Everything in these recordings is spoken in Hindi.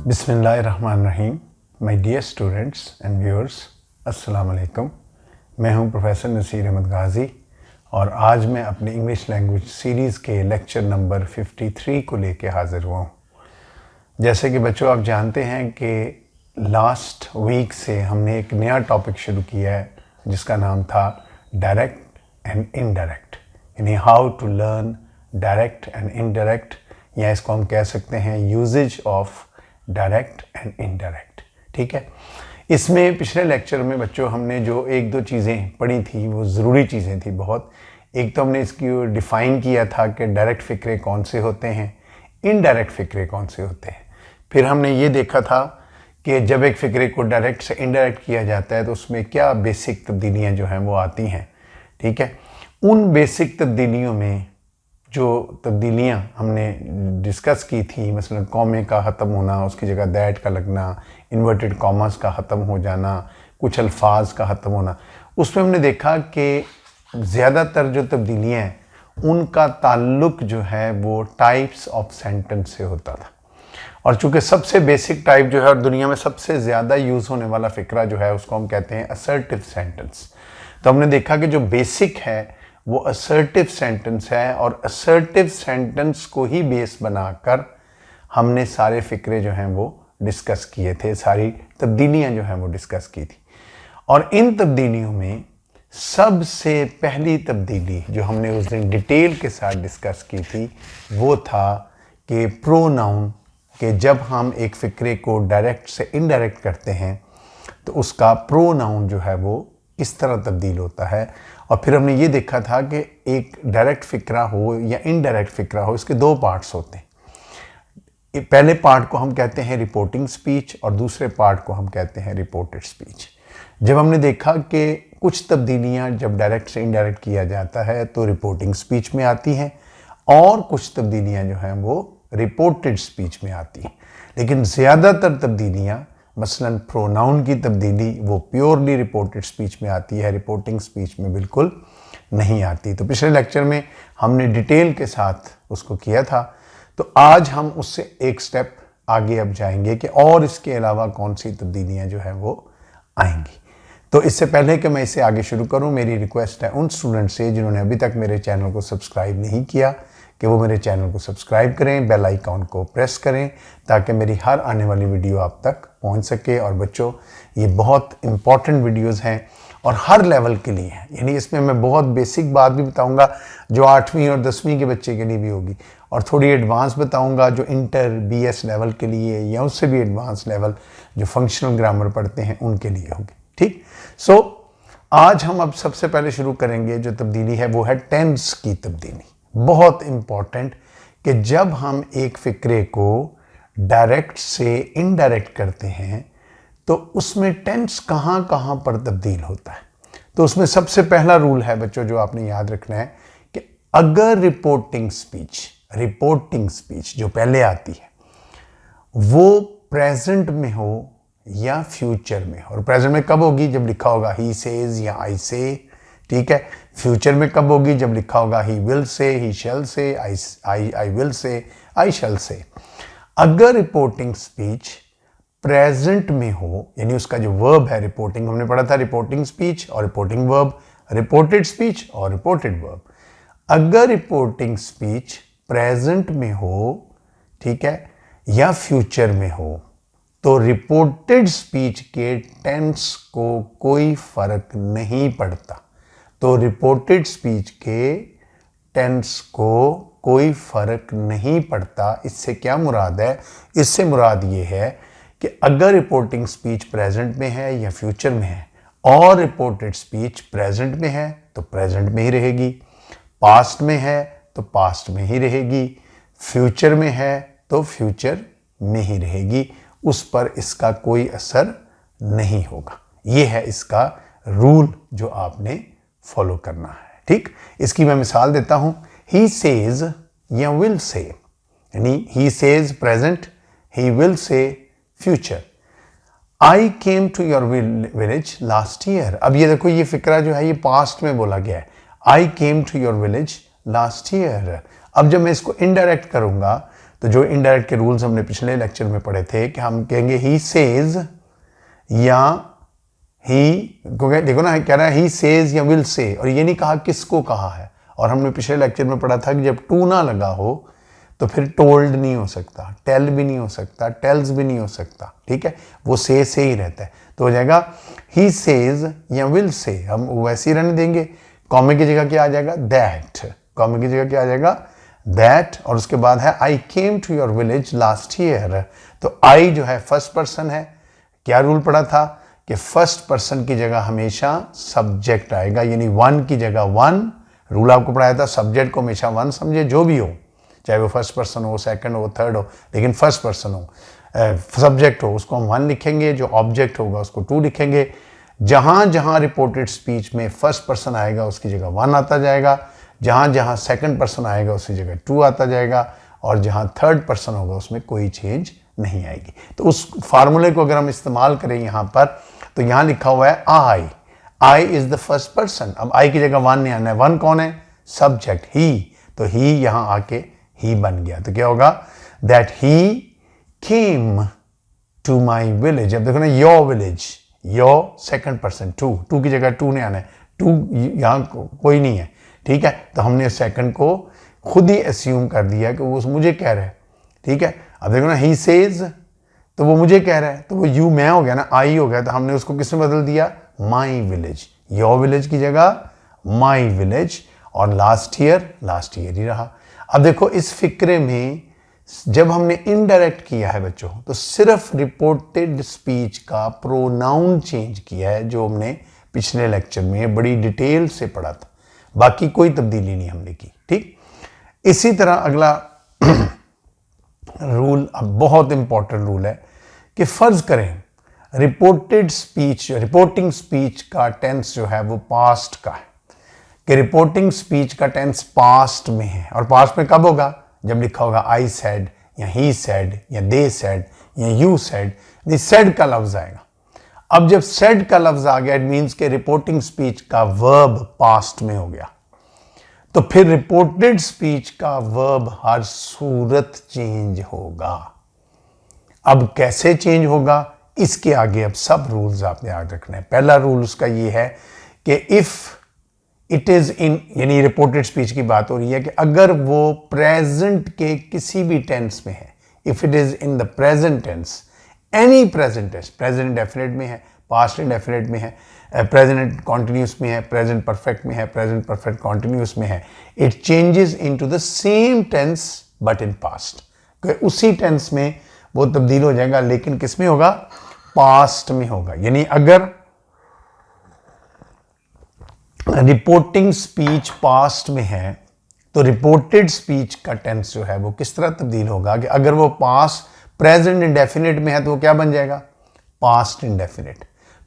बिस्मिल्लाहिर्रहमानिर्रहीम। My dear students and viewers, अस्सलाम वालेकुम। मैं हूं प्रोफेसर नसीर अहमद गाज़ी और आज मैं अपनी इंग्लिश लैंग्वेज सीरीज़ के लेक्चर नंबर 53 को लेके हाज़िर हुआ हूं। जैसे कि बच्चों आप जानते हैं कि लास्ट वीक से हमने एक नया टॉपिक शुरू किया है जिसका नाम था डायरेक्ट एंड इनडायरेक्ट, यानी how to learn direct and indirect, या इसको हम कह सकते हैं uses of direct and indirect. ठीक है, इसमें पिछले लेक्चर में बच्चों हमने जो एक दो चीज़ें पढ़ी थी वो ज़रूरी चीज़ें थी बहुत। एक तो हमने इसकी डिफ़ाइन किया था कि डायरेक्ट फ़िक्रे कौन से होते हैं, इनडायरेक्ट फ़िक्रे कौन से होते हैं। फिर हमने ये देखा था कि जब एक फ़िक्रे को डायरेक्ट से इनडायरेक्ट किया जाता है तो उसमें क्या बेसिक तब्दीलियाँ जो हैं वो आती हैं। ठीक है, उन बेसिक तब्दीलियों में जो तब्दीलियाँ हमने डिस्कस की थी, मसलन कॉमे का ख़त्म होना, उसकी जगह दैट का लगना, इन्वर्टेड कॉमर्स का ख़त्म हो जाना, कुछ अल्फाज का ख़त्म होना, उसमें हमने देखा कि ज़्यादातर जो तब्दीलियाँ हैं उनका ताल्लुक जो है वो टाइप्स ऑफ सेंटेंस से होता था। और चूँकि सबसे बेसिक टाइप जो है और दुनिया में सबसे ज़्यादा यूज़ होने वाला फ़िक्रा जो है उसको हम कहते हैं असर्टिव सेंटेंस। तो हमने देखा कि जो बेसिक है वो असर्टिव सेंटेंस है और असर्टिव सेंटेंस को ही बेस बनाकर हमने सारे फ़िक्रे जो हैं वो डिस्कस किए थे, सारी तब्दीलियाँ जो हैं वो डिस्कस की थी। और इन तब्दीलियों में सबसे पहली तब्दीली जो हमने उस दिन डिटेल के साथ डिस्कस की थी वो था कि प्रोनाउन, कि जब हम एक फ़िक्रे को डायरेक्ट से इनडायरेक्ट करते हैं तो उसका प्रोनाउन जो है वो किस तरह तब्दील होता है। और फिर हमने ये देखा था कि एक डायरेक्ट फ़िक्रा हो या इनडायरेक्ट फ़िक्रा हो, इसके दो पार्ट्स होते हैं। पहले पार्ट को हम कहते हैं रिपोर्टिंग स्पीच और दूसरे पार्ट को हम कहते हैं रिपोर्टेड स्पीच। जब हमने देखा कि कुछ तब्दीलियाँ जब डायरेक्ट से इनडायरेक्ट किया जाता है तो रिपोर्टिंग स्पीच में आती हैं और कुछ तब्दीलियाँ जो हैं वो रिपोर्टेड स्पीच में आती हैं, लेकिन ज़्यादातर तब्दीलियाँ मसलन प्रोनाउन की तब्दीली वो प्योरली रिपोर्टेड स्पीच में आती है, रिपोर्टिंग स्पीच में बिल्कुल नहीं आती। तो पिछले लेक्चर में हमने डिटेल के साथ उसको किया था, तो आज हम उससे एक स्टेप आगे अब जाएंगे कि और इसके अलावा कौन सी तब्दीलियाँ जो हैं वो आएंगी। तो इससे पहले कि मैं इसे आगे शुरू करूँ, मेरी रिक्वेस्ट है उन स्टूडेंट से जिन्होंने अभी तक मेरे चैनल को सब्सक्राइब नहीं किया कि वो मेरे चैनल को सब्सक्राइब करें, बेल आइकॉन को प्रेस करें ताकि मेरी हर आने वाली वीडियो आप तक पहुंच सके। और बच्चों ये बहुत इंपॉर्टेंट वीडियोस हैं और हर लेवल के लिए हैं, यानी इसमें मैं बहुत बेसिक बात भी बताऊंगा जो 8वीं और 10वीं के बच्चे के लिए भी होगी, और थोड़ी एडवांस बताऊंगा जो इंटर BS लेवल के लिए या उससे भी एडवांस लेवल जो फंक्शनल ग्रामर पढ़ते हैं उनके लिए होगी। ठीक, सो आज हम अब सबसे पहले शुरू करेंगे जो तब्दीली है वो है टेंस की तब्दीली। बहुत इम्पॉर्टेंट कि जब हम एक फ़िक्रे को डायरेक्ट से इनडायरेक्ट करते हैं तो उसमें टेंस कहाँ कहाँ पर तब्दील होता है। तो उसमें सबसे पहला रूल है बच्चों जो आपने याद रखना है कि अगर रिपोर्टिंग स्पीच जो पहले आती है वो प्रेजेंट में हो या फ्यूचर में हो, और प्रेजेंट में कब होगी जब लिखा होगा ही सेज या आई से। ठीक है, फ्यूचर में कब होगी जब लिखा होगा ही विल से, ही शैल से, आई विल से, आई शैल से। अगर रिपोर्टिंग स्पीच प्रेजेंट में हो, यानी उसका जो वर्ब है, रिपोर्टिंग हमने पढ़ा था रिपोर्टिंग स्पीच और रिपोर्टिंग वर्ब, रिपोर्टेड स्पीच और रिपोर्टेड वर्ब। अगर रिपोर्टिंग स्पीच प्रेजेंट में हो, ठीक है, या फ्यूचर में हो तो रिपोर्टेड स्पीच के टेंस को कोई फर्क नहीं पड़ता। तो रिपोर्टेड स्पीच के टेंस को कोई फर्क नहीं पड़ता। इससे क्या मुराद है? इससे मुराद ये है कि अगर रिपोर्टिंग स्पीच प्रेजेंट में है या फ्यूचर में है और रिपोर्टेड स्पीच प्रेजेंट में है तो प्रेजेंट में ही रहेगी, पास्ट में है तो पास्ट में ही रहेगी, फ्यूचर में है तो फ्यूचर में ही रहेगी, उस पर इसका कोई असर नहीं होगा। ये है इसका रूल जो आपने फॉलो करना है। ठीक, इसकी मैं मिसाल देता हूं। ही सेज या विल से, यानी he says present, he will say future. I came to your village last year. अब ये देखो, ये फिक्रा जो है ये पास्ट में बोला गया है। I came to your village last year. अब जब मैं इसको इनडायरेक्ट करूंगा तो जो इनडायरेक्ट के रूल्स हमने पिछले लेक्चर में पढ़े थे कि हम कहेंगे ही सेज या ही, देखो ना कह रहा है ही सेज या विल से, और ये नहीं कहा किसको कहा है। और हमने पिछले लेक्चर में पढ़ा था कि जब टू ना लगा हो तो फिर टोल्ड नहीं हो सकता, टेल भी नहीं हो सकता, टेल्स भी नहीं हो सकता, ठीक है, वो से ही रहता है। तो हो जाएगा ही सेज या विल से, हम वैसे ही रहने देंगे। कॉमे की जगह क्या आ जाएगा, दैट, कॉमे की जगह क्या आ जाएगा, दैट, और उसके बाद है I came to your village last year. तो आई जो है फर्स्ट पर्सन है। क्या रूल पढ़ा था कि फर्स्ट पर्सन की जगह हमेशा सब्जेक्ट आएगा, यानी वन की जगह वन। रूल आपको पढ़ाया था सब्जेक्ट को हमेशा वन समझे, जो भी हो, चाहे वो फर्स्ट पर्सन हो, सेकंड हो, थर्ड हो, लेकिन फर्स्ट पर्सन हो, सब्जेक्ट हो, उसको हम वन लिखेंगे, जो ऑब्जेक्ट होगा उसको टू लिखेंगे। जहां जहां रिपोर्टेड स्पीच में फर्स्ट पर्सन आएगा उसकी जगह वन आता जाएगा, जहां जहां सेकंड पर्सन आएगा उसकी जगह टू आता जाएगा, और जहां थर्ड पर्सन होगा उसमें कोई चेंज नहीं आएगी। तो उस फार्मूले को अगर हम इस्तेमाल करें यहां पर, तो यहां लिखा हुआ है I is the first person. अब आई की जगह वन नहीं आना है, वन कौन है, सब्जेक्ट ही, तो ही यहां आके ही बन गया। तो क्या होगा, that he came to my village. अब देखो ना, your village, your second person, to की जगह टू नहीं आना है, टू यहां कोई नहीं है, ठीक है, तो हमने सेकंड को खुद ही एस्यूम कर दिया कि वो मुझे कह रहा है, ठीक है। अब देखो ना, ही सेज, तो वो मुझे कह रहा है, तो वो यू मैं हो गया ना, आई हो गया, तो हमने उसको किसमें बदल दिया, माई विलेज, योर विलेज की जगह माई विलेज, और लास्ट ईयर ही रहा। अब देखो इस फिक्रे में जब हमने इनडायरेक्ट किया है बच्चों, तो सिर्फ रिपोर्टेड स्पीच का प्रोनाउन चेंज किया है, जो हमने पिछले लेक्चर में बड़ी डिटेल से पढ़ा था, बाकी कोई तब्दीली नहीं हमने की, ठीक। इसी तरह अगला रूल, अब बहुत इंपॉर्टेंट रूल है कि फर्ज करें रिपोर्टिंग स्पीच का टेंस जो है वो पास्ट का है, कि रिपोर्टिंग स्पीच का टेंस पास्ट में है, और पास्ट में कब होगा, जब लिखा होगा आई सेड या ही सेड या दे सेड या यू सेड, नहीं सेड का लफ्ज आएगा। अब जब सेड का लफ्ज आ गया, इट मीन्स के रिपोर्टिंग स्पीच का वर्ब पास्ट में हो गया, तो फिर रिपोर्टेड स्पीच का वर्ब हर सूरत चेंज होगा। अब कैसे चेंज होगा, इसके आगे अब सब रूल्स आपने याद रखने हैं। पहला रूल उसका ये है कि इफ इट इज इन, यानी रिपोर्टेड स्पीच की बात हो रही है कि अगर वो प्रेजेंट के किसी भी टेंस में है, if it is in the present tense, any present tense, present indefinite में है, पास्ट इंडेफिनिट में है, प्रेजेंट कॉन्टिन्यूस में है, प्रेजेंट परफेक्ट में है, प्रेजेंट परफेक्ट कॉन्टिन्यूस में है, it changes into the same tense but in past, उसी टेंस में वो तब्दील हो जाएगा, लेकिन किस में होगा, पास्ट में होगा। यानी अगर रिपोर्टिंग स्पीच पास्ट में है, तो रिपोर्टेड स्पीच का टेंस जो है वो किस तरह तब्दील होगा, कि अगर वो पास्ट प्रेजेंट इंडेफिनिट में है तो वो क्या बन जाएगा, पास्ट इंडेफिनिट।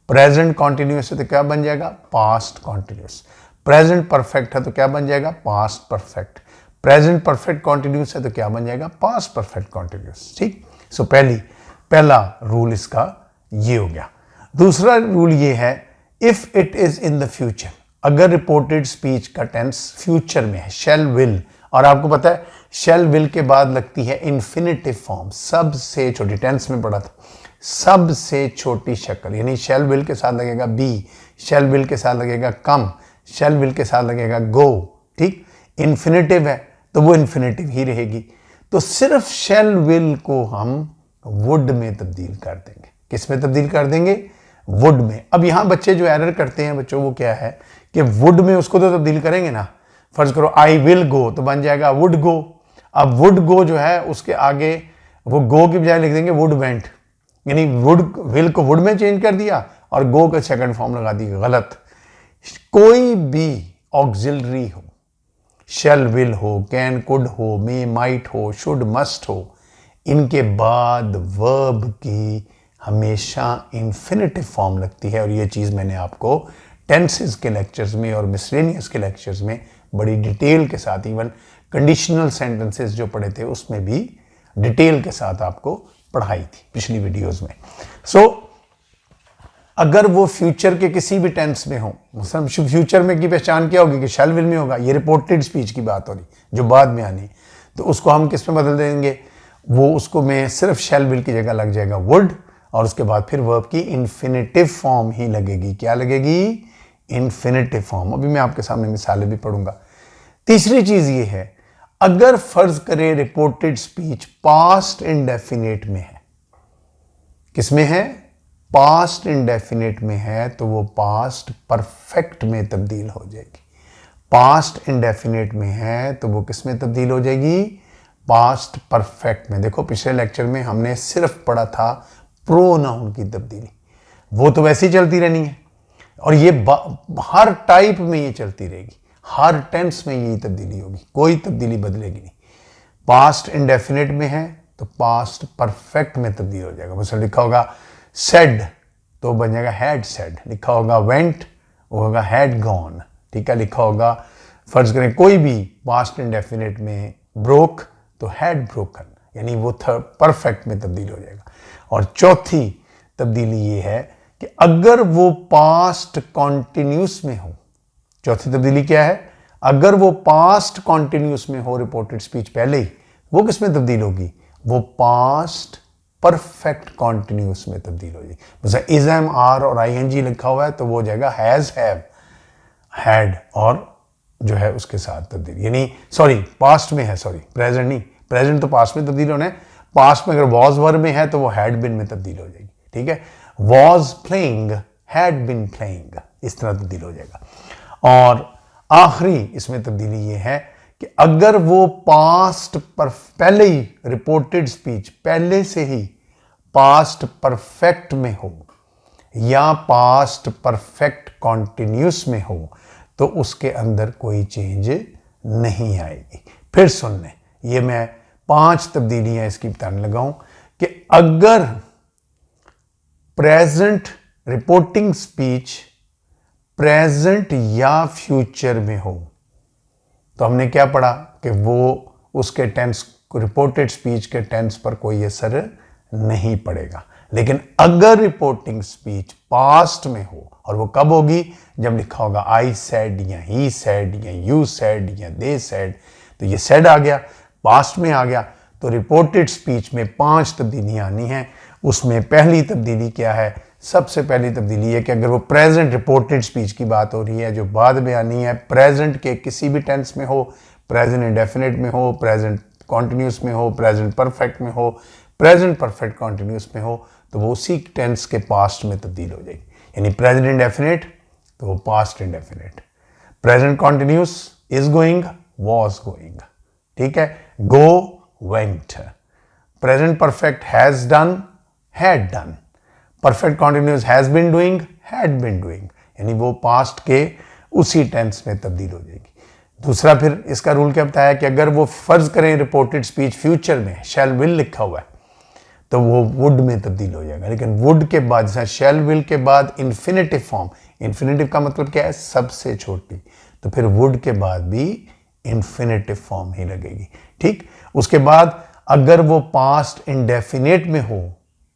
प्रेजेंट कॉन्टिन्यूस है तो क्या बन जाएगा, पास्ट कॉन्टिन्यूस। प्रेजेंट परफेक्ट है तो क्या बन जाएगा, past perfect. Present perfect continuous है तो क्या बन जाएगा, पास्ट परफेक्ट कॉन्टिन्यूस, ठीक। सो पहला रूल इसका ये हो गया। दूसरा रूल ये है, if it is in the future, अगर रिपोर्टेड स्पीच का टेंस फ्यूचर में है, शैल विल, और आपको पता है शैल विल के बाद लगती है इन्फिनिटिव फॉर्म, सबसे छोटी, टेंस में पढ़ा था, सबसे छोटी शक्ल, यानी शैल विल के साथ लगेगा बी, शैल विल के साथ लगेगा कम, शैल विल के साथ लगेगा गो, ठीक। इन्फिनिटिव है तो वो इन्फिनिटिव ही रहेगी। तो सिर्फ शैल विल को हम वुड में तब्दील कर देंगे। किस में तब्दील कर देंगे, वुड में। अब यहां बच्चे जो एरर करते हैं बच्चों, वो क्या है कि वुड में उसको तो तब्दील करेंगे ना, फर्ज करो आई विल गो तो बन जाएगा वुड गो। अब वुड गो जो है उसके आगे वो गो की बजाय लिख देंगे वुड वेंट, यानी वुड विल को वुड में चेंज कर दिया और गो का सेकंड फॉर्म लगा दी, गलत। कोई भी ऑक्सिलरी हो, शैल विल हो, कैन कुड हो, मे माइट हो, शुड मस्ट हो, इनके बाद वर्ब की हमेशा इन्फिनिटिव फॉर्म लगती है। और ये चीज़ मैंने आपको टेंसेस के लेक्चर्स में और मिसलेनियस के लेक्चर्स में बड़ी डिटेल के साथ, इवन कंडीशनल सेंटेंसेस जो पढ़े थे उसमें भी डिटेल के साथ आपको पढ़ाई थी पिछली वीडियोस में। अगर वो फ्यूचर के किसी भी टेंस में हो, फ्यूचर में की पहचान क्या होगी कि शैल विल में होगा, ये रिपोर्टेड स्पीच की बात हो रही जो बाद में आनी, तो उसको हम किस में बदल देंगे, वो उसको में सिर्फ शैल विल की जगह लग जाएगा वुड, और उसके बाद फिर वर्ब की इन्फिनेटिव फॉर्म ही लगेगी। क्या लगेगी? Infinitive form. अभी मैं आपके सामने मिसालें भी पढ़ूंगा। तीसरी चीज ये है, अगर फर्ज करें रिपोर्टेड स्पीच पास्ट इंडेफिनिट में है, किसमें है? पास्ट इंडेफिनिट में है, तो वो पास्ट परफेक्ट में तब्दील हो जाएगी। पास्ट इंडेफिनिट में है तो वो किस में तब्दील हो जाएगी? पास्ट परफेक्ट में। देखो पिछले लेक्चर में हमने सिर्फ पढ़ा था प्रोनाउन की तब्दीली, वो तो वैसे ही चलती रहनी है, और ये हर टाइप में ये चलती रहेगी, हर टेंस में यही तब्दीली होगी, कोई तब्दीली बदलेगी नहीं। पास्ट इंडेफिनिट में है तो पास्ट परफेक्ट में तब्दील हो जाएगा। मतलब लिखा होगा सेड तो बन जाएगा हैड सेड, लिखा होगा वेंट वो होगा हैड गॉन, ठीक है। लिखा होगा फर्ज करें कोई भी पास्ट इंडेफिनिट में ब्रोक तो हैड ब्रोकन, यानी वो परफेक्ट में तब्दील हो जाएगा। और चौथी तब्दीली ये है कि अगर वो पास्ट कॉन्टिन्यूस में हो, चौथी तब्दीली क्या है? अगर वो पास्ट कॉन्टिन्यूस में हो रिपोर्टेड स्पीच पहले ही, वो किस में तब्दील होगी? वो पास्ट परफेक्ट कॉन्टिन्यूस में तब्दील हो जाएगी। जैसे इज एम आर और आईएनजी लिखा हुआ है तो वो हो जाएगा हैज हैव हैड, और जो है उसके साथ तब्दील, यानी सॉरी पास्ट में है, सॉरी प्रेजेंट नहीं, प्रेजेंट तो पास्ट में तब्दील होना है। पास्ट में अगर वॉज वर्ब में है तो वो हैड बिन में तब्दील हो जाएगी, ठीक है। Was playing had been playing, इस तरह तब्दील हो जाएगा। और आखिरी इसमें तब्दीली ये है कि अगर वो पास्ट पर पहले ही रिपोर्टेड स्पीच पहले से ही पास्ट परफेक्ट में हो या पास्ट परफेक्ट कॉन्टिन्यूस में हो तो उसके अंदर कोई चेंज नहीं आएगी। फिर सुन लें, ये मैं 5 तब्दीलियां इसकी बताने लगा हूं कि अगर प्रेजेंट रिपोर्टिंग स्पीच प्रेजेंट या फ्यूचर में हो तो हमने क्या पढ़ा कि वो उसके टेंस, रिपोर्टेड स्पीच के टेंस पर कोई असर नहीं पड़ेगा। लेकिन अगर रिपोर्टिंग स्पीच पास्ट में हो, और वो कब होगी? जब लिखा होगा आई सेड या ही सेड या यू सेड या दे सेड, तो ये सेड आ गया, पास्ट में आ गया, तो रिपोर्टेड स्पीच में 5 तब्दीलियां आनी हैं। उसमें पहली तब्दीली क्या है? सबसे पहली तब्दीली है कि अगर वो प्रेजेंट रिपोर्टेड स्पीच की बात हो रही है, जो बाद में आनी है, प्रेजेंट के किसी भी टेंस में हो, प्रेजेंट इंडेफिनिट में हो, प्रेजेंट कॉन्टिन्यूस में हो, प्रेजेंट परफेक्ट में हो, प्रेजेंट परफेक्ट कॉन्टिन्यूस में हो, तो वो उसी टेंस के पास्ट में तब्दील हो जाएगी। यानी प्रेजेंट इंडेफिनिट तो वो past indefinite, present continuous is going was going, ठीक है, go went, present perfect has done had done, perfect continuous has been doing had been doing, यानी वो पास्ट के उसी टेंस में तब्दील हो जाएगी। दूसरा फिर इसका रूल क्या बताया कि अगर वो फर्ज करें रिपोर्टेड स्पीच फ्यूचर में शैल विल लिखा हुआ है तो वो वुड में तब्दील हो जाएगा। लेकिन वुड के बाद, जैसे शैल विल के बाद इन्फिनेटिव फॉर्म, इन्फिनेटिव का मतलब क्या है? सबसे छोटी, तो फिर वुड के बाद भी इन्फिनेटिव फॉर्म ही लगेगी, ठीक। उसके बाद अगर वो पास्ट इंडेफिनेट में हो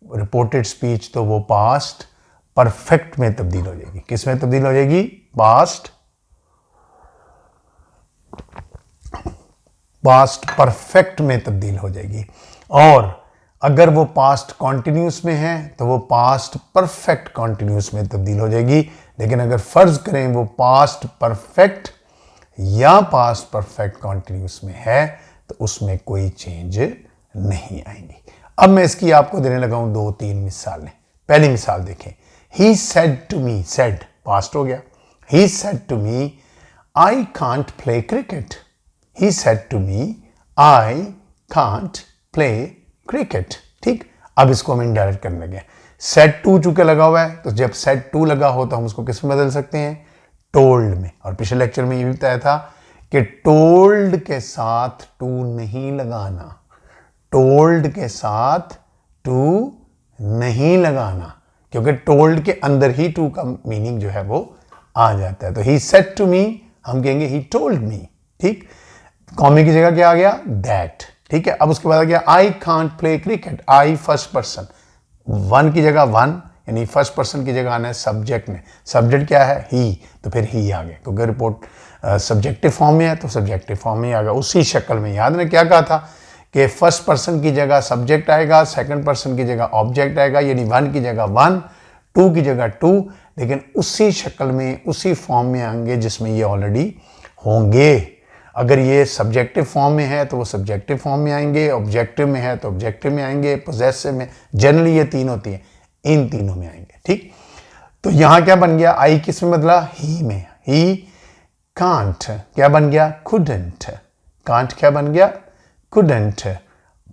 रिपोर्टेड स्पीच तो वो पास्ट परफेक्ट में तब्दील हो जाएगी। किस में तब्दील हो जाएगी? पास्ट परफेक्ट में तब्दील हो जाएगी। और अगर वो पास्ट कॉन्टिन्यूस में है तो वो पास्ट परफेक्ट कॉन्टिन्यूस में तब्दील हो जाएगी। लेकिन अगर फर्ज करें वो पास्ट परफेक्ट या पास्ट परफेक्ट कॉन्टिन्यूस में है तो उसमें कोई चेंज नहीं आएंगी। अब मैं इसकी आपको देने लगा हूं 2-3 मिसालें। पहली मिसाल देखें, he said to me, said past हो गया, he said to me I can't play cricket, he said to me I can't play cricket, ठीक। अब इसको हम इनडायरेक्ट करने लगे, सेड टू चूंकि लगा हुआ है तो जब सेड टू लगा हो तो हम उसको किस में बदल सकते हैं? टोल्ड में। और पिछले लेक्चर में ये भी बताया था कि टोल्ड के साथ टू नहीं लगाना, टोल्ड के साथ टू नहीं लगाना, क्योंकि टोल्ड के अंदर ही टू का मीनिंग जो है वो आ जाता है। तो ही सेड टू मी हम कहेंगे ही टोल्ड मी, ठीक। कॉमे की जगह क्या आ गया? दैट, ठीक है। अब उसके बाद आ गया आई can't play cricket, I first person, one की जगह वन, यानी फर्स्ट पर्सन की जगह आना है सब्जेक्ट में, सब्जेक्ट क्या है? ही, तो फिर ही आ गया, क्योंकि रिपोर्ट सब्जेक्टिव फॉर्म में है तो सब्जेक्टिव फॉर्म में आ गया। उसी शक्ल में याद ने क्या कहा था कि फर्स्ट पर्सन की जगह सब्जेक्ट आएगा, सेकंड पर्सन की जगह ऑब्जेक्ट आएगा, यानी वन की जगह वन, टू की जगह टू, लेकिन उसी शक्ल में, उसी फॉर्म में आएंगे जिसमें ये ऑलरेडी होंगे। अगर ये सब्जेक्टिव फॉर्म में है तो वो सब्जेक्टिव फॉर्म में आएंगे, ऑब्जेक्टिव में है तो ऑब्जेक्टिव में आएंगे, पोजेसिव में, जनरली ये तीन होती हैं, इन तीनों में आएंगे। ठीक, तो यहां क्या बन गया, आई किस में बदला, ही में। ही कांट क्या बन गया, कुडंट। कांट क्या बन गया, कुडंट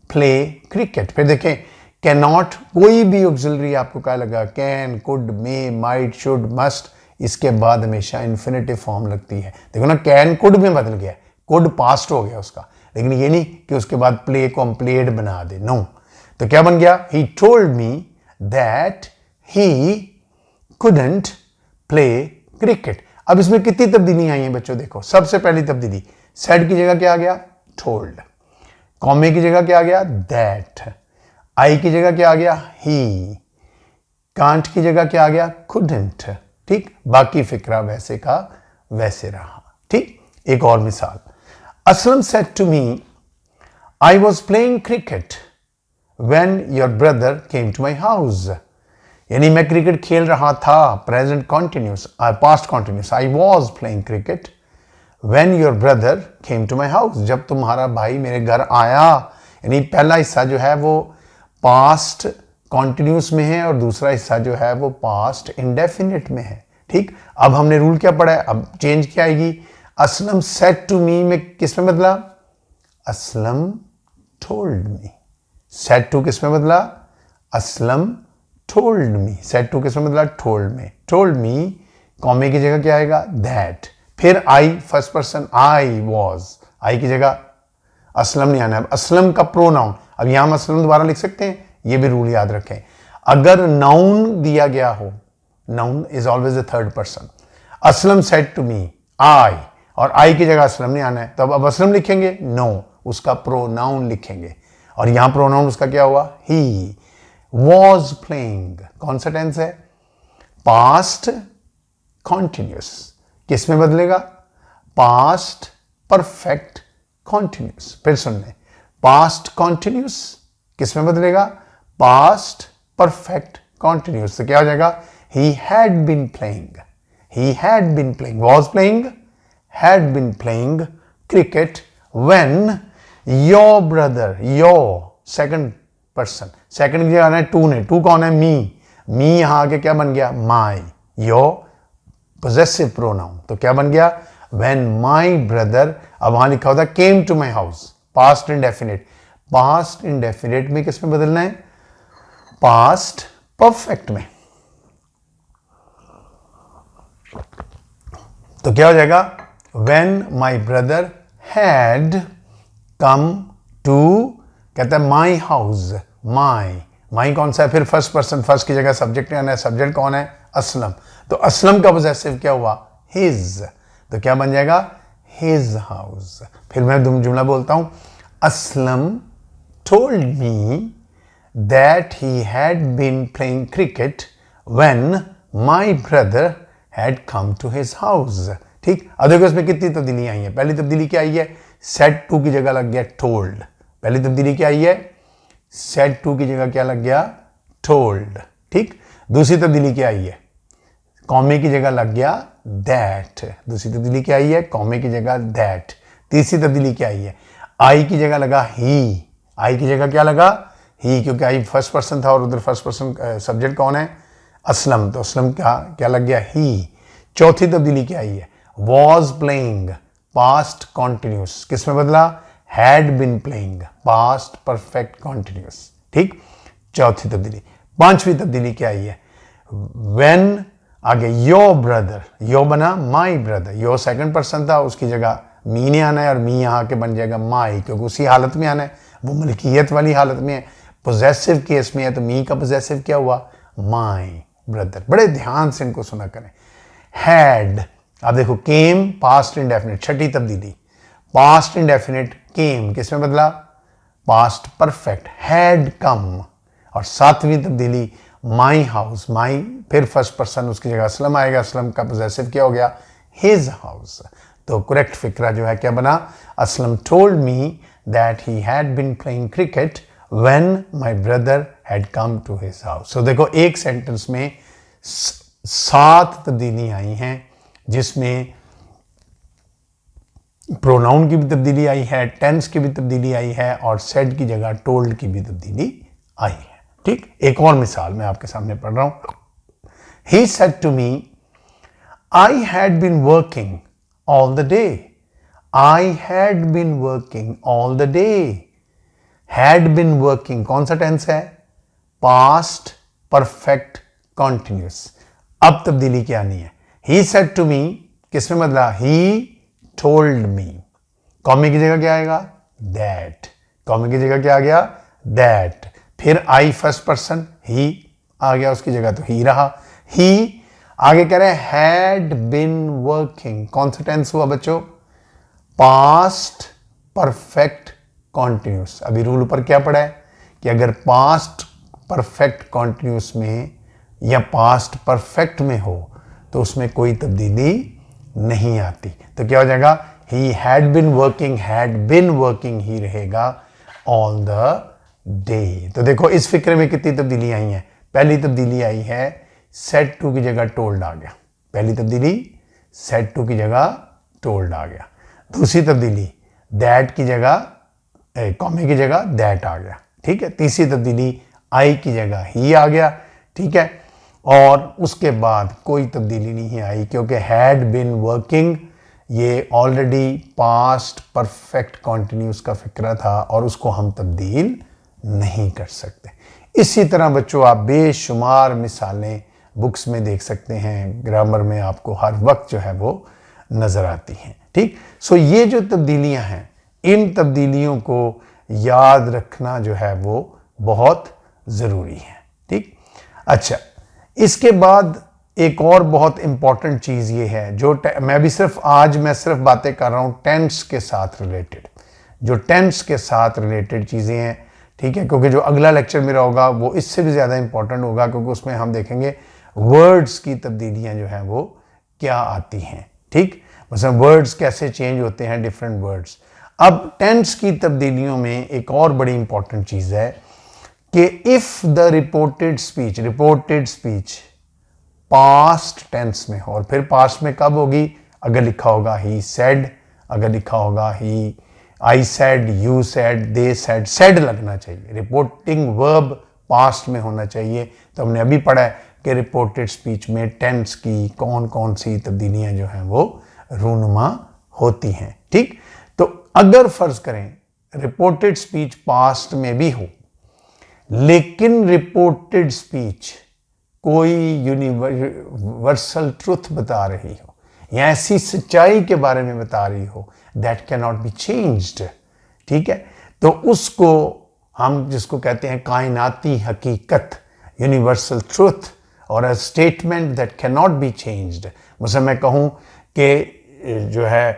प्ले क्रिकेट। फिर देखें कैन नॉट, कोई भी ऑक्सिलरी आपको क्या लगा, can, could, may, might, should, must, इसके बाद हमेशा इन्फिनेटिव फॉर्म लगती है। देखो ना, कैन कुड में बदल गया, कुड पास्ट हो गया उसका, लेकिन ये नहीं कि उसके बाद प्ले को हम प्लेड बना दे, नो। तो क्या बन गया, ही told me that he couldn't play cricket. अब इसमें कितनी तब्दीली आई हैं बच्चों, देखो। सबसे पहली तब्दीली, सेड की जगह क्या आ गया, टोल्ड। कॉमे की जगह क्या आ गया, दैट। आई की जगह क्या आ गया, ही। कांट की जगह क्या आ गया, कुडंट। ठीक, बाकी फिक्रा वैसे का वैसे रहा। ठीक, एक और मिसाल, Aslam said to me I was playing cricket when your brother came to my house. यानी मैं क्रिकेट खेल रहा था, present continuous, past continuous, I was playing cricket when your brother came to my house, जब तुम्हारा भाई मेरे घर आया। यानी पहला हिस्सा जो है वो पास्ट कॉन्टिन्यूस में है और दूसरा हिस्सा जो है वो पास्ट इंडेफिनिट में है। ठीक, अब हमने रूल क्या पढ़ा है, अब चेंज क्या आएगी, असलम सेड टू मी में किस में बदला, Aslam told me. Said to किस में बदला, Aslam told me. Said to किस में बदला, टोल्ड मी। टोल्ड मी, कॉमे की जगह क्या आएगा, दैट। फिर आई, फर्स्ट पर्सन, आई वॉज, आई की जगह असलम नहीं आना है, असलम का प्रोनाउन। अब यहां हम असलम दोबारा लिख सकते हैं, ये भी रूल याद रखें। अगर नाउन दिया गया हो, noun is always the third person. Aslam said to me, I, और आई की जगह असलम नहीं आना है, तो अब असलम लिखेंगे, नो, उसका प्रोनाउन लिखेंगे। और यहां प्रोनाउन उसका क्या हुआ, ही वॉज प्लेइंग। कौन सा टेंस है, पास्ट कॉन्टिन्यूस। किस में बदलेगा, पास्ट परफेक्ट कॉन्टिन्यूस। फिर सुन लें, पास्ट कॉन्टिन्यूस किस में बदलेगा, पास्ट परफेक्ट कॉन्टिन्यूस। तो क्या हो जाएगा, he had been playing, he had been playing, was playing, had been playing cricket when your brother, your second person, second की जगह आना है टू ने, टू कौन है, मी। मी यहां आके क्या बन गया, माई, योर पोजेसिव प्रोनाउन। तो क्या बन गया, व्हेन माई ब्रदर, अब वहां लिखा होता came to my house, past indefinite. Past indefinite में किस में बदलना है, पास्ट परफेक्ट में। तो क्या हो जाएगा, when my brother had come to, कहता है माई हाउस, माई, माई कौन सा है, फिर फर्स्ट पर्सन, फर्स्ट की जगह सब्जेक्ट आना है, सब्जेक्ट कौन है, असलम। तो असलम का पोजेसिव क्या हुआ, हिज। तो क्या बन जाएगा, हिज हाउस। फिर मैं जुमला बोलता हूं, Aslam told me that he had been playing cricket when my brother had come to his house. ठीक, अब देखो इसमें कितनी तब्दीली आई है। पहली तब्दीली क्या आई है, सेड टू की जगह लग गया टोल्ड। पहली तब्दीली क्या आई है, सेड टू की जगह क्या लग गया, टोल्ड। ठीक, दूसरी तब्दीली क्या आई है, कॉमे की जगह लग गया दैट। दूसरी तब्दीली क्या आई है, कॉमे की जगह दैट। तीसरी तब्दीली क्या आई है, आई की जगह लगा ही, आई की जगह क्या लगा, ही, क्योंकि आई फर्स्ट पर्सन था और उधर फर्स्ट पर्सन सब्जेक्ट कौन है, असलम, तो असलम क्या क्या लग गया, ही। चौथी तब्दीली क्या आई है, वॉज प्लेइंग, पास्ट कॉन्टिन्यूस, किस में बदला, had been playing, past perfect continuous. ठीक, चौथी तब्दीली। पांचवी तब्दीली क्या आई है, व्हेन आगे योर ब्रदर, यो बना my brother, yo second person था, उसकी जगह मी ने आना है और मी यहाँ के बन जाएगा माई, क्योंकि उसी हालत में आना है, वो मलकियत वाली हालत में है, पोजेसिव केस में है, तो मी का पोजेसिव क्या हुआ, माई ब्रदर। बड़े ध्यान से इनको सुना करें। हैड, अब देखो केम, पास्ट इंडेफिनिट। छठी तब्दीली, पास्ट इंडेफिनिट केम, किस में बदला, पास्ट परफेक्ट, हैड कम। और सातवीं तब्दीली, माई हाउस, माई फिर फर्स्ट पर्सन, उसकी जगह असलम आएगा, असलम का पोजेसिव क्या हो गया, हिज हाउस। तो करेक्ट फिक्रा जो है क्या बना, Aslam told me that he had been playing cricket when my brother had come to his house. So देखो एक सेंटेंस में 7 तब्दीली आई हैं, जिसमें प्रोनाउन की भी तब्दीली आई है, टेंस की भी तब्दीली आई है और सेड की जगह टोल्ड की भी तब्दीली आई है। ठीक, एक और मिसाल मैं आपके सामने पढ़ रहा हूं। He said to me, I had been working all the day. I had been working all the day. Had been working कौन सा टेंस है? Past perfect continuous। अब तब्दीली क्या नहीं है? He said to me किस में बदला? He told me। कॉमे की जगह क्या आएगा? That। कॉमे की जगह क्या आ गया? That। फिर I फर्स्ट पर्सन, he आ गया, उसकी जगह तो he रहा। ही आगे कह रहे हैं हैड बिन वर्किंग, कौन सा टेंस हुआ बच्चों? Past perfect continuous. अभी रूल ऊपर क्या पड़ा है कि अगर पास्ट परफेक्ट कॉन्टिन्यूस में या पास्ट परफेक्ट में हो तो उसमें कोई तब्दीली नहीं आती। तो क्या हो जाएगा? ही हैड बिन वर्किंग ही रहेगा ऑल द डे। तो देखो इस फिक्रे में कितनी तब्दीली आई हैं। पहली तब्दीली आई है सेड टू की जगह टोल्ड आ गया। पहली तब्दीली सेड टू की जगह टोल्ड आ गया। दूसरी तब्दीली दैट की जगह कॉमे की जगह दैट आ गया। ठीक है। तीसरी तब्दीली आई की जगह ही आ गया। ठीक है। और उसके बाद कोई तब्दीली नहीं आई क्योंकि हैड बिन वर्किंग ये ऑलरेडी पास्ट परफेक्ट कॉन्टिन्यूस का फिक्रा था और उसको हम तब्दील नहीं कर सकते। इसी तरह बच्चों आप बेशुमार मिसालें बुक्स में देख सकते हैं, ग्रामर में आपको हर वक्त जो है वो नज़र आती हैं। ठीक। सो ये जो तब्दीलियां हैं, इन तब्दीलियों को याद रखना जो है वो बहुत ज़रूरी है। ठीक। अच्छा, इसके बाद एक और बहुत इंपॉर्टेंट चीज़ ये है जो मैं सिर्फ बातें कर रहा हूँ टेंस के साथ रिलेटेड, जो टेंस के साथ रिलेटेड चीज़ें हैं। ठीक है। क्योंकि जो अगला लेक्चर मेरा होगा वो इससे भी ज़्यादा इंपॉर्टेंट होगा क्योंकि उसमें हम देखेंगे वर्ड्स की तब्दीलियां जो हैं वो क्या आती हैं। ठीक। मतलब वर्ड्स कैसे चेंज होते हैं, डिफरेंट वर्ड्स। अब टेंस की तब्दीलियों में एक और बड़ी इंपॉर्टेंट चीज़ है कि if the reported speech past tense में हो, और फिर पास्ट में कब होगी? अगर लिखा होगा ही सेड, अगर लिखा होगा he I said, you said, they said, said लगना चाहिए। रिपोर्टिंग वर्ब पास्ट में होना चाहिए। तो हमने अभी पढ़ा है कि रिपोर्टेड स्पीच में टेंस की कौन कौन सी तब्दीलियां जो हैं वो रूनुमा होती हैं। ठीक। तो अगर फर्ज करें रिपोर्टेड स्पीच पास्ट में भी हो लेकिन रिपोर्टेड स्पीच कोई यूनिवर्सल ट्रुथ बता रही हो या ऐसी सच्चाई के बारे में बता रही हो that can not be changed. ठीक है। तो उसको हम जिसको कहते हैं कायनाती हकीकत, यूनिवर्सल ट्रुथ और a statement that can not be changed. मतलब मैं कहूँ कि जो है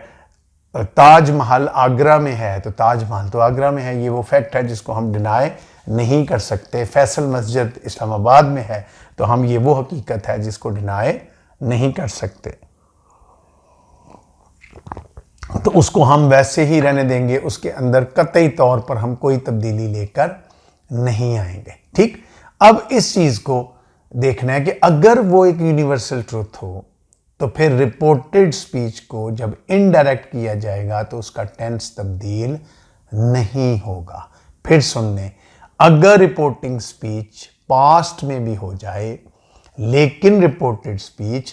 ताजमहल आगरा में है तो ताजमहल तो आगरा में है, ये वो फैक्ट है जिसको हम डिनाई नहीं कर सकते। फैसल मस्जिद इस्लामाबाद में है तो हम ये वो हकीकत है जिसको डिनाई नहीं कर सकते, तो उसको हम वैसे ही रहने देंगे, उसके अंदर कतई तौर पर हम कोई तब्दीली लेकर नहीं आएंगे। ठीक। अब इस चीज़ को देखना है कि अगर वो एक यूनिवर्सल ट्रूथ हो तो फिर रिपोर्टेड स्पीच को जब इनडायरेक्ट किया जाएगा तो उसका टेंस तब्दील नहीं होगा। फिर सुनने, अगर रिपोर्टिंग स्पीच पास्ट में भी हो जाए लेकिन रिपोर्टेड स्पीच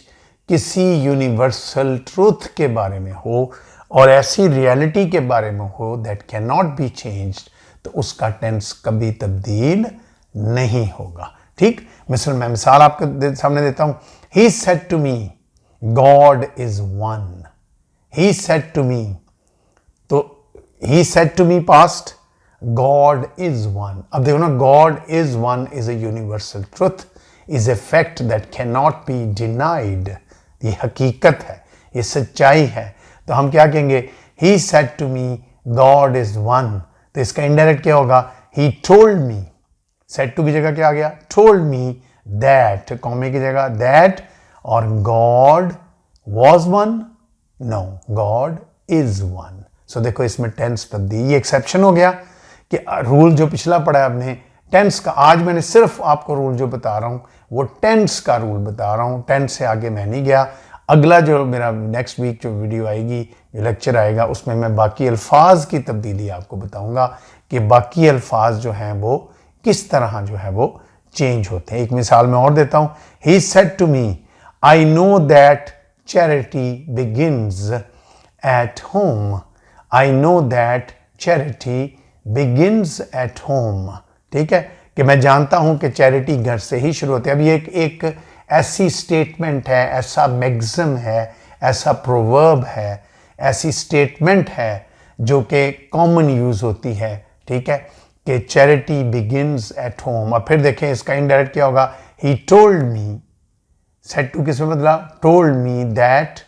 किसी यूनिवर्सल ट्रूथ के बारे में हो और ऐसी रियलिटी के बारे में हो that can not be changed, तो उसका टेंस कभी तब्दील नहीं होगा। ठीक। मैं मिसाल आपके सामने देता हूं। He said to me God is one. He said to me, तो he said to me past, God is one. अब देखो ना, God is one is a universal truth, is a fact that can not be denied. ये हकीकत है, ये सच्चाई है। तो हम क्या कहेंगे? He said to me God is one. तो इसका इनडायरेक्ट क्या होगा? He told me. Said to की जगह क्या आ गया? टोल्ड मी दैट, कॉमे की जगह दैट, और God was one? No, God is one. So देखो इसमें टेंस तब्दीली, ये एक्सेप्शन हो गया कि रूल जो पिछला पढ़ा है आपने टेंस का, आज मैंने सिर्फ आपको रूल जो बता रहा हूँ वो टेंस का रूल बता रहा हूँ, टेंस से आगे मैं नहीं गया। अगला जो मेरा नेक्स्ट वीक जो वीडियो आएगी, जो लेक्चर आएगा, उसमें मैं बाकी अल्फाज की तब्दीली आपको बताऊंगा कि बाकी अल्फाज जो हैं वो किस तरह जो है वो चेंज होते हैं। एक मिसाल मैं और देता हूँ, he said to me I know that charity begins at home, I know that charity begins at home. ठीक है, कि मैं जानता हूं कि चैरिटी घर से ही शुरू होती है। अब ये एक ऐसी स्टेटमेंट है, ऐसा मैक्सिम है, ऐसा प्रोवर्ब है, ऐसी स्टेटमेंट है जो कि कॉमन यूज होती है। ठीक है, कि चैरिटी बिगिन्स एट होम। अब फिर देखें इसका इनडायरेक्ट क्या होगा, he told me, said to किस में बदला, told me that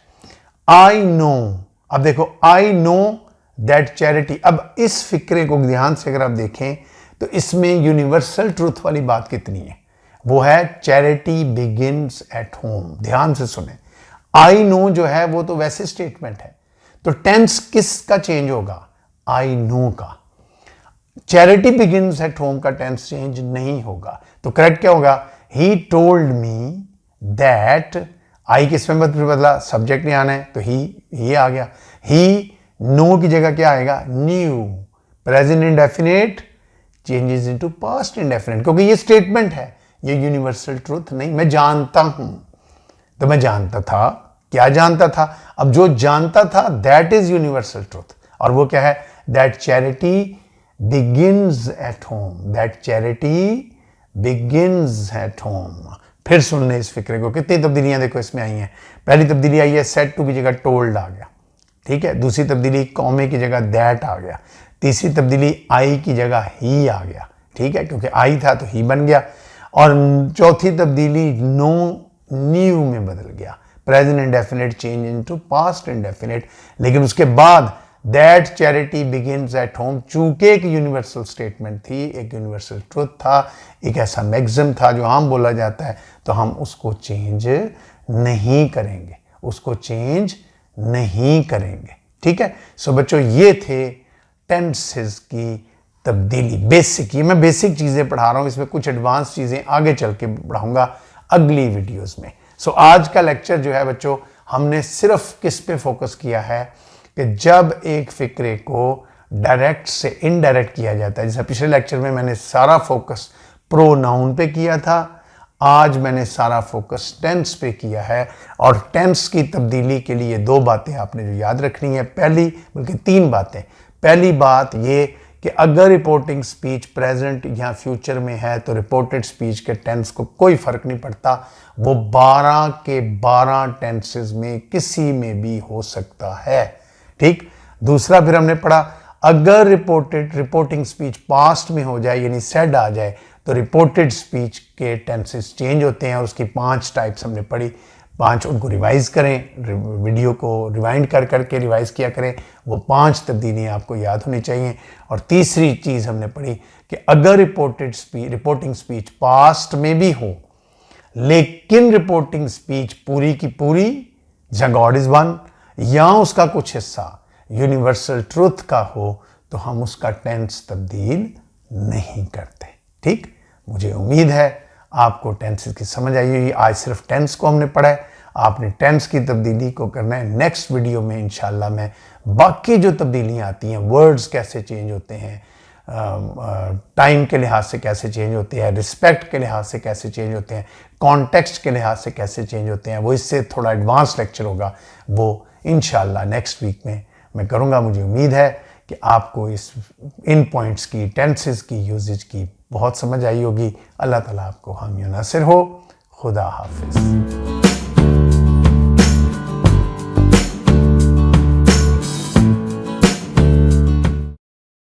I know. अब देखो आई नो दैट चैरिटी, अब इस फिक्रे को ध्यान से अगर आप देखें तो इसमें यूनिवर्सल ट्रूथ वाली बात कितनी है, वो है चैरिटी बिगिन्स एट होम। ध्यान से सुने, आई नो जो है वो तो वैसे स्टेटमेंट है, तो टेंस किसका चेंज होगा, आई नो का। चैरिटी बिगिन्स एट होम का टेंस चेंज नहीं होगा, तो करेक्ट क्या होगा, ही टोल्ड मी दैट, आई किस में बदला, सब्जेक्ट नहीं आना है तो ही आ गया, ही नो की जगह क्या आएगा, new. Present indefinite changes into past indefinite, क्योंकि ये स्टेटमेंट है, ये यूनिवर्सल ट्रूथ नहीं। मैं जानता हूं, तो मैं जानता था, क्या जानता था, अब जो जानता था दैट इज यूनिवर्सल ट्रूथ, और वो क्या है, that charity begins at home, that charity begins at home. फिर सुन ले इस फिक्रे को, कितनी तब्दीलियां देखो इसमें आई हैं। पहली तब्दीली आई है सेड टू की जगह टोल्ड आ गया, ठीक है। दूसरी तब्दीली कॉमे की जगह दैट आ गया। तीसरी तब्दीली आई की जगह ही आ गया, ठीक है, क्योंकि आई था तो ही बन गया। और चौथी तब्दीली नो न्यू में बदल गया, present indefinite change into past indefinite. लेकिन उसके बाद that charity begins at home, चूंकि एक यूनिवर्सल स्टेटमेंट थी, एक यूनिवर्सल ट्रुथ था, एक ऐसा मैक्सिम था जो आम बोला जाता है, तो हम उसको चेंज नहीं करेंगे, उसको चेंज नहीं करेंगे, ठीक है। सो बच्चों ये थे टेंसेस की तब्दीली, बेसिक, ये मैं बेसिक चीज़ें पढ़ा रहा हूँ, इसमें कुछ एडवांस चीज़ें आगे चल के पढ़ाऊँगा अगली वीडियोस में। सो आज का लेक्चर जो है बच्चों, हमने सिर्फ किस पे फोकस किया है कि जब एक फिक्रे को डायरेक्ट से इनडायरेक्ट किया जाता है, जैसे पिछले लेक्चर में मैंने सारा फोकस प्रोनाउन पे किया था, आज मैंने सारा फोकस टेंस पे किया है। और टेंस की तब्दीली के लिए दो बातें आपने जो याद रखनी है, पहली बल्कि तीन बातें। पहली बात ये कि अगर रिपोर्टिंग स्पीच प्रेजेंट या फ्यूचर में है तो रिपोर्टेड स्पीच के टेंस को कोई फर्क नहीं पड़ता, वो 12 के 12 टेंसेस में किसी में भी हो सकता है, ठीक। दूसरा फिर हमने पढ़ा, अगर रिपोर्टिंग स्पीच पास्ट में हो जाए यानी सेड आ जाए तो रिपोर्टेड स्पीच के टेंसेस चेंज होते हैं, और उसकी 5 टाइप्स हमने पढ़ी। 5 उनको रिवाइज करें, वीडियो को रिवाइंड कर करके रिवाइज किया करें, वो 5 तब्दीलियाँ आपको याद होनी चाहिए। और तीसरी चीज़ हमने पढ़ी कि अगर रिपोर्टिंग स्पीच पास्ट में भी हो, लेकिन रिपोर्टिंग स्पीच पूरी की पूरी जैसे गॉड इज वन या उसका कुछ हिस्सा यूनिवर्सल ट्रूथ का हो, तो हम उसका टेंस तब्दील नहीं करते, ठीक। मुझे उम्मीद है आपको टेंस की समझ आई होगी। आज सिर्फ टेंस को हमने पढ़ा है, आपने टेंस की तब्दीली को करना है। नेक्स्ट वीडियो में इंशाल्लाह मैं बाकी जो तब्दीलियाँ आती हैं, वर्ड्स कैसे चेंज होते हैं, टाइम के लिहाज से कैसे चेंज होते हैं, रिस्पेक्ट के लिहाज से कैसे चेंज होते हैं, कॉन्टेक्स्ट के लिहाज से कैसे चेंज होते हैं, वो इससे थोड़ा एडवांस लेक्चर होगा, वो इंशाल्लाह नेक्स्ट वीक में मैं करूँगा। मुझे उम्मीद है कि आपको इन पॉइंट्स की, टेंसेस की यूजेज की बहुत समझ आई होगी। अल्लाह ताला आपको हामी नासिर हो। खुदा हाफिज़।